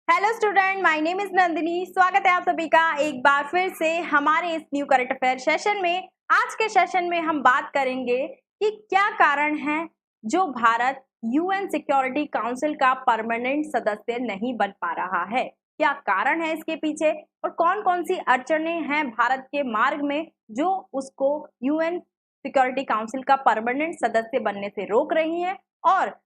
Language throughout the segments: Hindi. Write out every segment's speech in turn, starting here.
Hello student, my name is Nandini. स्वागत है आप सभी का एक बार फिर से हमारे इस न्यू करंट अफेयर सेशन में। आज के सेशन में हम बात करेंगे कि क्या कारण है जो भारत यूएन सिक्योरिटी काउंसिल का परमानेंट सदस्य नहीं बन पा रहा है। क्या कारण है इसके पीछे और कौन कौन सी अड़चनें हैं भारत के मार्ग में जो उसको यूएन सिक्योरिटी काउंसिल का परमानेंट सदस्य बनने से रोक रही हैं, और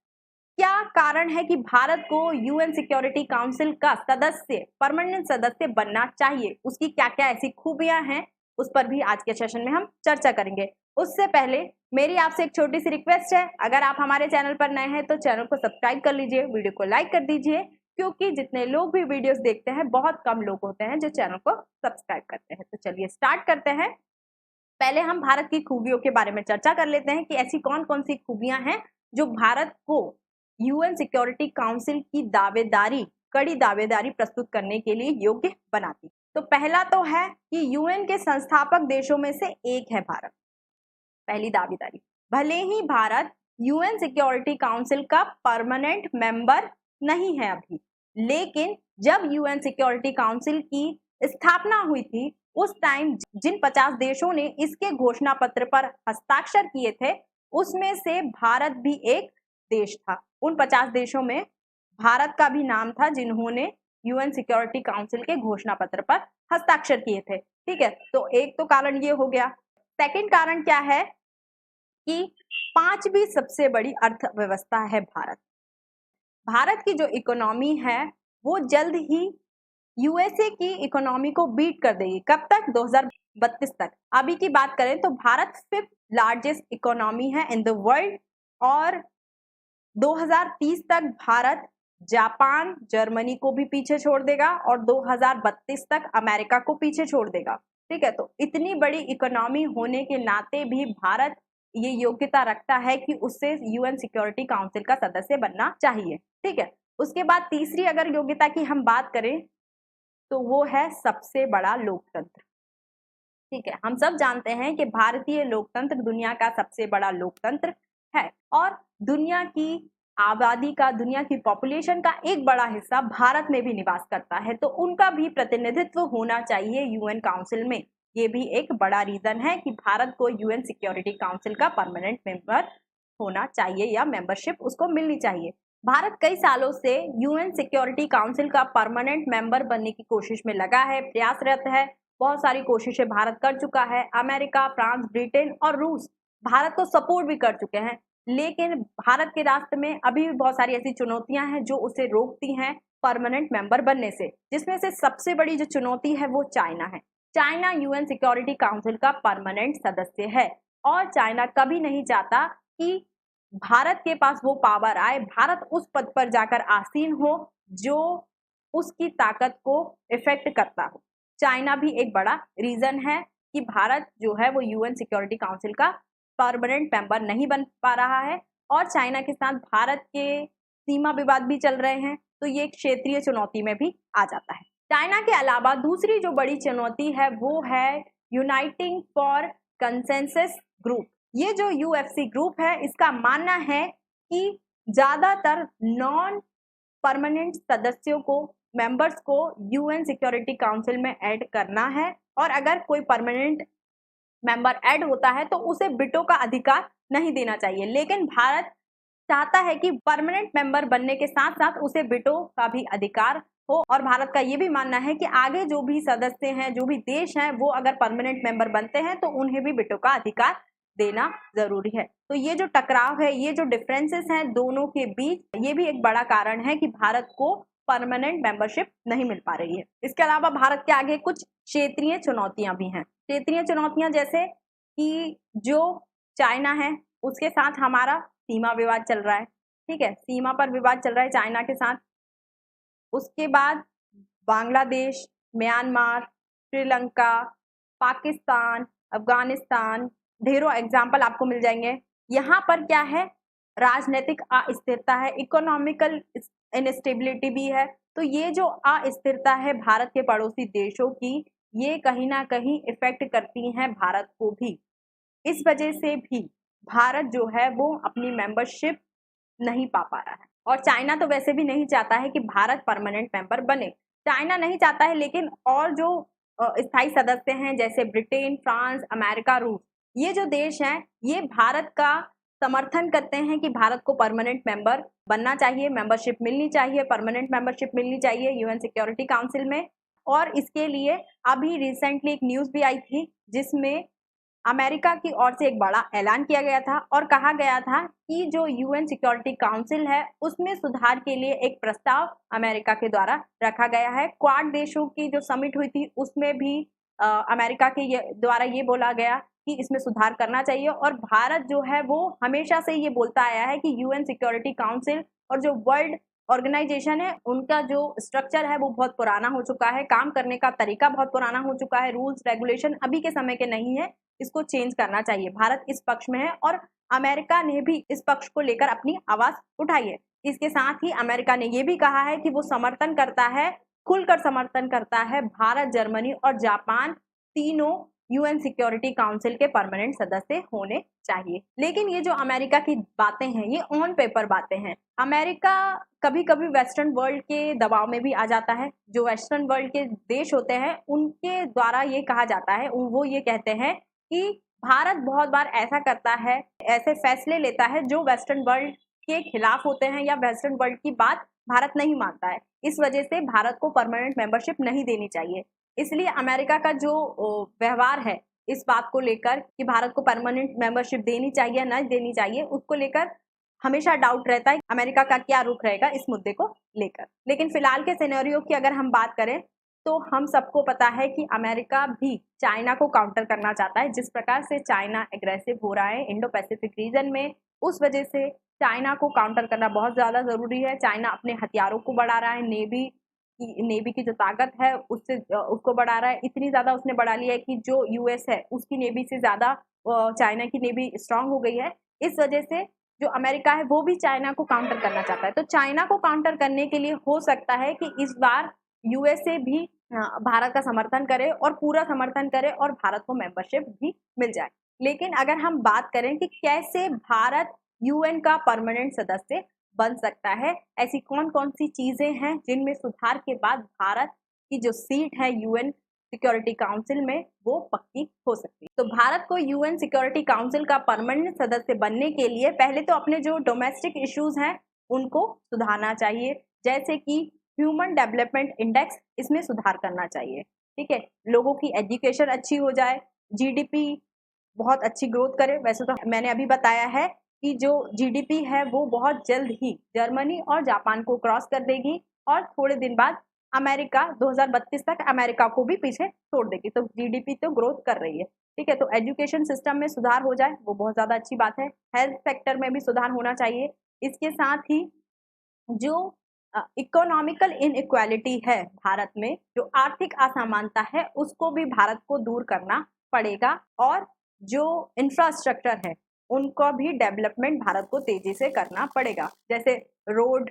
क्या कारण है कि भारत को यूएन सिक्योरिटी काउंसिल का सदस्य परमानेंट सदस्य बनना चाहिए, उसकी क्या क्या ऐसी खूबियां हैं, उस पर भी आज के सेशन में हम चर्चा करेंगे। उससे पहले मेरी आपसे एक छोटी सी रिक्वेस्ट है, अगर आप हमारे चैनल पर नए हैं तो चैनल को सब्सक्राइब कर लीजिए, वीडियो को लाइक कर दीजिए, क्योंकि जितने लोग भी वीडियोस देखते हैं बहुत कम लोग होते हैं जो चैनल को सब्सक्राइब करते हैं। तो चलिए स्टार्ट करते हैं। पहले हम भारत की खूबियों के बारे में चर्चा कर लेते हैं कि ऐसी कौन कौन सी खूबियां हैं जो भारत को यूएन सिक्योरिटी काउंसिल की कड़ी दावेदारी प्रस्तुत करने के लिए योग्य बनाती। तो पहला तो है कि यूएन के संस्थापक देशों में से एक है भारत। पहली दावेदारी, भले ही भारत यूएन सिक्योरिटी काउंसिल का परमानेंट मेंबर नहीं है अभी, लेकिन जब यूएन सिक्योरिटी काउंसिल की स्थापना हुई थी उस टाइम जिन 50 देशों ने इसके घोषणा पत्र पर हस्ताक्षर किए थे उसमें से भारत भी एक देश था। उन 50 देशों में भारत का भी नाम था जिन्होंने यूएन सिक्योरिटी काउंसिल के घोषणा पत्र पर हस्ताक्षर किए थे। ठीक है, तो एक तो कारण ये हो गया। सेकंड कारण क्या है कि पांचवी सबसे बड़ी अर्थव्यवस्था है भारत। भारत की जो इकोनॉमी है वो जल्द ही यूएसए की इकोनॉमी को बीट कर देगी। कब तक? 2032 तक। अभी की बात करें तो भारत 5th लार्जेस्ट इकोनॉमी है इन द वर्ल्ड, और 2030 तक भारत जापान, जर्मनी को भी पीछे छोड़ देगा और 2032 तक अमेरिका को पीछे छोड़ देगा। ठीक है, तो इतनी बड़ी इकोनॉमी होने के नाते भी भारत ये योग्यता रखता है कि उससे यूएन सिक्योरिटी काउंसिल का सदस्य बनना चाहिए। ठीक है, उसके बाद तीसरी अगर योग्यता की हम बात करें तो वो है सबसे बड़ा लोकतंत्र। ठीक है, हम सब जानते हैं कि भारतीय लोकतंत्र दुनिया का सबसे बड़ा लोकतंत्र है और दुनिया की आबादी का, दुनिया की पॉपुलेशन का एक बड़ा हिस्सा भारत में भी निवास करता है, तो उनका भी प्रतिनिधित्व होना चाहिए यूएन काउंसिल में। ये भी एक बड़ा रीजन है कि भारत को यूएन सिक्योरिटी काउंसिल का परमानेंट मेंबर होना चाहिए या मेंबरशिप उसको मिलनी चाहिए। भारत कई सालों से यूएन सिक्योरिटी काउंसिल का परमानेंट मेंबर बनने की कोशिश में लगा है, प्रयासरत है। बहुत सारी कोशिशें भारत कर चुका है। अमेरिका, फ्रांस, ब्रिटेन और रूस भारत को सपोर्ट भी कर चुके हैं, लेकिन भारत के रास्ते में अभी भी बहुत सारी ऐसी चुनौतियां हैं जो उसे रोकती हैं परमानेंट मेंबर बनने से, जिसमें से सबसे बड़ी जो चुनौती है वो चाइना है। चाइना यूएन सिक्योरिटी काउंसिल का परमानेंट सदस्य है और चाइना कभी नहीं चाहता कि भारत के पास वो पावर आए, भारत उस पद पर जाकर आसीन हो जो उसकी ताकत को इफेक्ट करता हो। चाइना भी एक बड़ा रीजन है कि भारत जो है वो यूएन सिक्योरिटी काउंसिल का परमानेंट मेंबर नहीं बन पा रहा है, और चाइना के साथ भारत के सीमा विवाद भी चल रहे हैं, तो ये एक क्षेत्रीय चुनौती में भी आ जाता है। चाइना के अलावा दूसरी जो बड़ी चुनौती है वो है यूनाइटिंग फॉर कंसेंसस ग्रुप। ये जो यूएफसी ग्रुप है इसका मानना है कि ज्यादातर नॉन परमानेंट सदस्यों को, मेंबर्स को यूएन सिक्योरिटी काउंसिल में ऐड करना है, और अगर कोई परमानेंट मेंबर ऐड होता है तो उसे बिटो का अधिकार नहीं देना चाहिए। लेकिन भारत चाहता है कि परमानेंट मेंबर बनने के साथ साथ उसे बिटो का भी अधिकार हो, और भारत का ये भी मानना है कि आगे जो भी सदस्य हैं, जो भी देश हैं, वो अगर परमानेंट मेंबर बनते हैं तो उन्हें भी बिटो का अधिकार देना जरूरी है। तो ये जो टकराव है, ये जो डिफरेंसेस हैं दोनों के बीच, ये भी एक बड़ा कारण है कि भारत को परमानेंट मेंबरशिप नहीं मिल पा रही है। इसके अलावा भारत के आगे कुछ क्षेत्रीय चुनौतियां भी हैं। क्षेत्रीय चुनौतियां जैसे कि जो चाइना है उसके साथ हमारा सीमा विवाद चल रहा है। ठीक है, सीमा पर विवाद चल रहा है चाइना के साथ। उसके बाद बांग्लादेश, म्यांमार, श्रीलंका, पाकिस्तान, अफगानिस्तान, ढेरों एग्जाम्पल आपको मिल जाएंगे। यहाँ पर क्या है, राजनीतिक अस्थिरता है, इकोनॉमिकल इनस्टेबिलिटी भी है। तो ये जो अस्थिरता है भारत के पड़ोसी देशों की, ये कहीं ना कहीं इफेक्ट करती हैं भारत को भी। इस वजह से भी भारत जो है वो अपनी मेंबरशिप नहीं पा रहा है। और चाइना तो वैसे भी नहीं चाहता है कि भारत परमानेंट मेंबर बने। चाइना नहीं चाहता है, लेकिन और जो स्थायी सदस्य हैं जैसे ब्रिटेन, फ्रांस, अमेरिका, रूस, ये जो देश हैं ये भारत का समर्थन करते हैं कि भारत को परमानेंट मेंबर बनना चाहिए, मेंबरशिप मिलनी चाहिए, परमानेंट मेंबरशिप मिलनी चाहिए यूएन सिक्योरिटी काउंसिल में। और इसके लिए अभी रिसेंटली एक न्यूज़ भी आई थी जिसमें अमेरिका की ओर से एक बड़ा ऐलान किया गया था और कहा गया था कि जो यूएन सिक्योरिटी काउंसिल है उसमें सुधार के लिए एक प्रस्ताव अमेरिका के द्वारा रखा गया है। क्वाड देशों की जो समिट हुई थी उसमें भी अमेरिका के द्वारा ये बोला गया कि इसमें सुधार करना चाहिए। और भारत जो है वो हमेशा से ये बोलता आया है कि यूएन सिक्योरिटी काउंसिल और जो वर्ल्ड ऑर्गेनाइजेशन है उनका जो स्ट्रक्चर है वो बहुत पुराना हो चुका है, काम करने का तरीका बहुत पुराना हो चुका है, रूल्स रेगुलेशन अभी के समय के नहीं है, इसको चेंज करना चाहिए। भारत इस पक्ष में है और अमेरिका ने भी इस पक्ष को लेकर अपनी आवाज उठाई है। इसके साथ ही अमेरिका ने ये भी कहा है कि वो समर्थन करता है, खुलकर समर्थन करता है भारत, जर्मनी और जापान तीनों यूएन सिक्योरिटी काउंसिल के परमानेंट सदस्य होने चाहिए। लेकिन ये जो अमेरिका की बातें हैं ये ऑन पेपर बातें हैं। अमेरिका कभी कभी वेस्टर्न वर्ल्ड के दबाव में भी आ जाता है। जो वेस्टर्न वर्ल्ड के देश होते हैं उनके द्वारा ये कहा जाता है, वो ये कहते हैं कि भारत बहुत बार ऐसा करता है, ऐसे फैसले लेता है जो वेस्टर्न वर्ल्ड के खिलाफ होते हैं या वेस्टर्न वर्ल्ड की बात भारत नहीं मानता है। इस वजह से भारत को परमानेंट मेंबरशिप नहीं देनी चाहिए। इसलिए अमेरिका का जो व्यवहार है इस बात को लेकर कि भारत को परमानेंट मेंबरशिप देनी चाहिए न देनी चाहिए, उसको लेकर हमेशा डाउट रहता है अमेरिका का क्या रुख रहेगा इस मुद्दे को लेकर। लेकिन फिलहाल के सिनेरियो की अगर हम बात करें तो हम सबको पता है कि अमेरिका भी चाइना को काउंटर करना चाहता है। जिस प्रकार से चाइना एग्रेसिव हो रहा है इंडो पैसिफिक रीजन में, उस वजह से चाइना को काउंटर करना बहुत ज़्यादा ज़रूरी है। चाइना अपने हथियारों को बढ़ा रहा है, नेवी की जो ताकत है उसको बढ़ा रहा है। इतनी ज़्यादा उसने बढ़ा लिया है कि जो यूएस है उसकी नेवी से ज़्यादा चाइना की नेवी स्ट्रांग हो गई है। इस वजह से जो अमेरिका है वो भी चाइना को काउंटर करना चाहता है। तो चाइना को काउंटर करने के लिए हो सकता है कि इस बार यूएसए भी भारत का समर्थन करे और पूरा समर्थन करे और भारत को मेंबरशिप भी मिल जाए। लेकिन अगर हम बात करें कि कैसे भारत यूएन का परमानेंट सदस्य बन सकता है, ऐसी कौन कौन सी चीजें हैं जिनमें सुधार के बाद भारत की जो सीट है यूएन सिक्योरिटी काउंसिल में वो पक्की हो सकती है। तो भारत को यूएन सिक्योरिटी काउंसिल का परमानेंट सदस्य बनने के लिए पहले तो अपने जो डोमेस्टिक इश्यूज हैं उनको सुधारना चाहिए, जैसे कि ह्यूमन डेवलपमेंट इंडेक्स, इसमें सुधार करना चाहिए। ठीक है, लोगों की एजुकेशन अच्छी हो जाए, जीडीपी बहुत अच्छी ग्रोथ करे। वैसे तो मैंने अभी बताया है कि जो जीडीपी है वो बहुत जल्द ही जर्मनी और जापान को क्रॉस कर देगी और थोड़े दिन बाद अमेरिका 2032 तक अमेरिका को भी पीछे छोड़ देगी। तो जीडीपी तो ग्रोथ कर रही है। ठीक है, तो एजुकेशन सिस्टम में सुधार हो जाए वो बहुत ज़्यादा अच्छी बात है। हेल्थ सेक्टर में भी सुधार होना चाहिए। इसके साथ ही जो इकोनॉमिकल इनइक्वालिटी है भारत में, जो आर्थिक असमानता है उसको भी भारत को दूर करना पड़ेगा और जो इंफ्रास्ट्रक्चर है उनका भी डेवलपमेंट भारत को तेजी से करना पड़ेगा, जैसे रोड,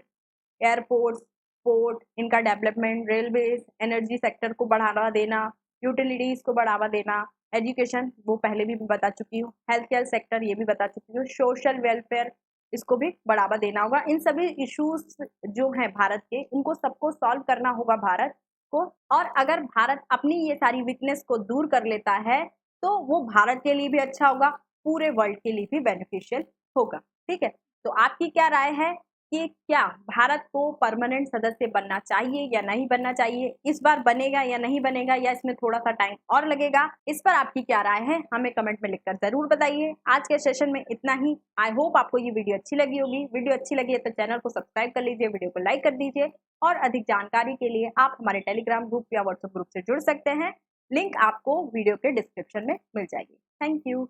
एयरपोर्ट्स, पोर्ट, इनका डेवलपमेंट, रेलवेज, एनर्जी सेक्टर को बढ़ावा देना, यूटिलिटीज को बढ़ावा देना, एजुकेशन वो पहले भी बता चुकी हूँ, हेल्थ केयर सेक्टर ये भी बता चुकी हूँ, सोशल वेलफेयर इसको भी बढ़ावा देना होगा। इन सभी इश्यूज जो हैं भारत के, इनको सबको सॉल्व करना होगा भारत को। और अगर भारत अपनी ये सारी वीकनेस को दूर कर लेता है तो वो भारत के लिए भी अच्छा होगा, पूरे वर्ल्ड के लिए भी बेनिफिशियल होगा। ठीक है, तो आपकी क्या राय है कि क्या भारत को परमानेंट सदस्य बनना चाहिए या नहीं बनना चाहिए? इस बार बनेगा या नहीं बनेगा, या इसमें थोड़ा सा टाइम और लगेगा? इस पर आपकी क्या राय है हमें कमेंट में लिखकर जरूर बताइए। आज के सेशन में इतना ही। आई होप आपको ये वीडियो अच्छी लगी होगी। वीडियो अच्छी लगी है तो चैनल को सब्सक्राइब कर लीजिए, वीडियो को लाइक कर दीजिए और अधिक जानकारी के लिए आप हमारे टेलीग्राम ग्रुप या व्हाट्सएप ग्रुप से जुड़ सकते हैं। लिंक आपको वीडियो के डिस्क्रिप्शन में मिल जाएगी। Thank you.